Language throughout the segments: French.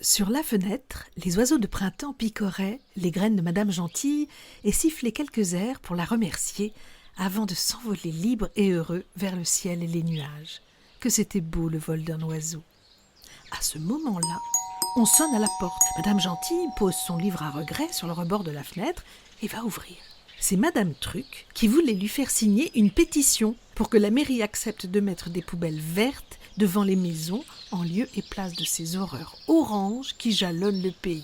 Sur la fenêtre, les oiseaux de printemps picoraient les graines de Madame Gentille et sifflaient quelques airs pour la remercier avant de s'envoler libres et heureux vers le ciel et les nuages. Que c'était beau le vol d'un oiseau. À ce moment-là, on sonne à la porte. Madame Gentille pose son livre à regret sur le rebord de la fenêtre et va ouvrir. C'est Madame Truc qui voulait lui faire signer une pétition pour que la mairie accepte de mettre des poubelles vertes devant les maisons en lieu et place de ces horreurs oranges qui jalonnent le pays.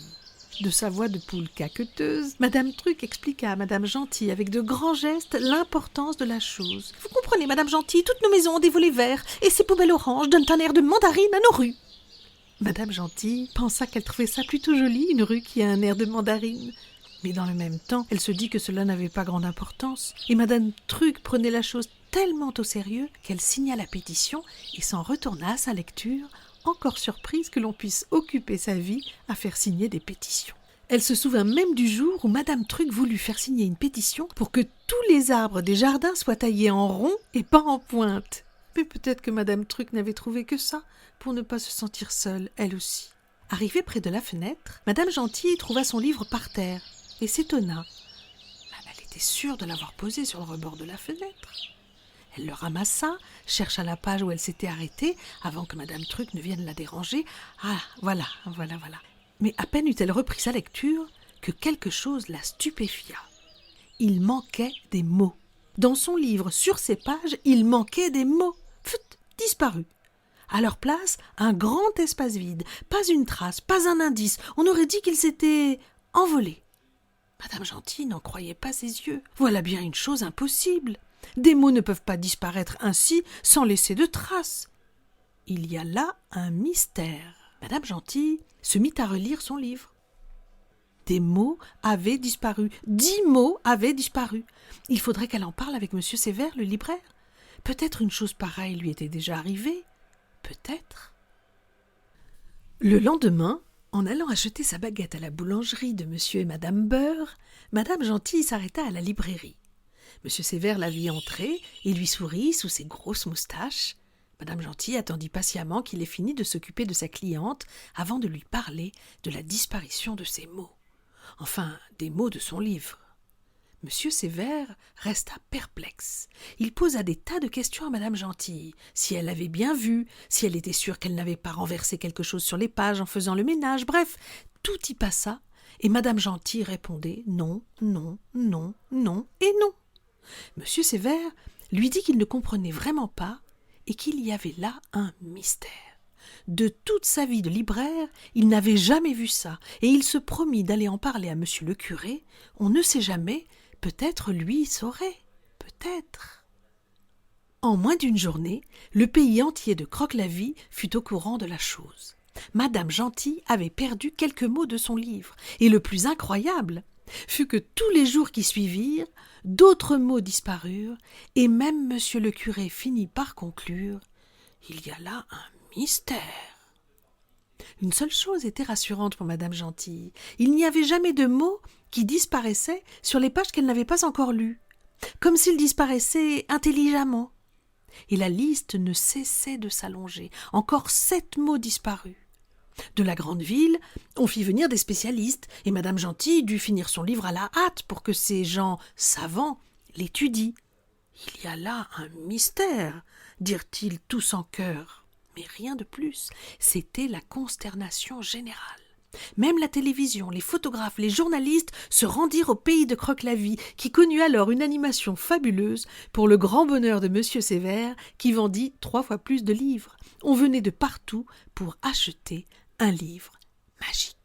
De sa voix de poule caqueteuse, Madame Truc expliqua à Madame Gentille avec de grands gestes l'importance de la chose. « Vous comprenez, Madame Gentille, toutes nos maisons ont des volets verts et ces poubelles oranges donnent un air de mandarine à nos rues. » Madame Gentille pensa qu'elle trouvait ça plutôt joli, une rue qui a un air de mandarine. Mais dans le même temps, elle se dit que cela n'avait pas grande importance. Et Madame Truc prenait la chose tellement au sérieux qu'elle signa la pétition et s'en retourna à sa lecture, encore surprise que l'on puisse occuper sa vie à faire signer des pétitions. Elle se souvint même du jour où Madame Truc voulut faire signer une pétition pour que tous les arbres des jardins soient taillés en rond et pas en pointe. Mais peut-être que Madame Truc n'avait trouvé que ça pour ne pas se sentir seule, elle aussi. Arrivée près de la fenêtre, Madame Gentille trouva son livre par terre et s'étonna. Elle était sûre de l'avoir posé sur le rebord de la fenêtre. Elle le ramassa, chercha la page où elle s'était arrêtée avant que Madame Truc ne vienne la déranger. Ah, voilà. Mais à peine eut-elle repris sa lecture que quelque chose la stupéfia. Il manquait des mots. Dans son livre, sur ses pages, il manquait des mots. Pfut, disparus. À leur place, un grand espace vide. Pas une trace, pas un indice. On aurait dit qu'ils s'étaient envolés. Madame Gentille n'en croyait pas ses yeux. Voilà bien une chose impossible. Des mots ne peuvent pas disparaître ainsi sans laisser de traces. Il y a là un mystère. Madame Gentille se mit à relire son livre. Des mots avaient disparu. 10 mots avaient disparu. Il faudrait qu'elle en parle avec M. Sévère, le libraire. Peut-être une chose pareille lui était déjà arrivée. Peut-être. Le lendemain, en allant acheter sa baguette à la boulangerie de M. et Madame Beurre, Madame Gentille s'arrêta à la librairie. M. Sévère la vit entrer et lui sourit sous ses grosses moustaches. Madame Gentille attendit patiemment qu'il ait fini de s'occuper de sa cliente avant de lui parler de la disparition de ses mots. Enfin, des mots de son livre. M. Sévère resta perplexe. Il posa des tas de questions à Madame Gentille. Si elle l'avait bien vue, si elle était sûre qu'elle n'avait pas renversé quelque chose sur les pages en faisant le ménage, bref, tout y passa, et Madame Gentille répondait non, non, non, non et non. M. Sévère lui dit qu'il ne comprenait vraiment pas et qu'il y avait là un mystère. De toute sa vie de libraire, il n'avait jamais vu ça, et il se promit d'aller en parler à monsieur le curé. On ne sait jamais, peut-être lui saurait, peut-être. En moins d'une journée, le pays entier de Croque-la-Vie fut au courant de la chose. Madame Gentille avait perdu quelques mots de son livre, et le plus incroyable fut que tous les jours qui suivirent, d'autres mots disparurent, et même monsieur le curé finit par conclure « Il y a là un mystère ». Une seule chose était rassurante pour Madame Gentille. Il n'y avait jamais de mots qui disparaissaient sur les pages qu'elle n'avait pas encore lues, comme s'ils disparaissaient intelligemment. Et la liste ne cessait de s'allonger. Encore 7 mots disparus. De la grande ville, on fit venir des spécialistes, et Madame Gentille dut finir son livre à la hâte pour que ces gens savants l'étudient. « Il y a là un mystère », dirent-ils tous en chœur. Mais rien de plus, c'était la consternation générale. Même la télévision, les photographes, les journalistes se rendirent au pays de Croque-la-Vie, qui connut alors une animation fabuleuse pour le grand bonheur de M. Sévère, qui vendit 3 fois plus de livres. On venait de partout pour acheter un livre magique.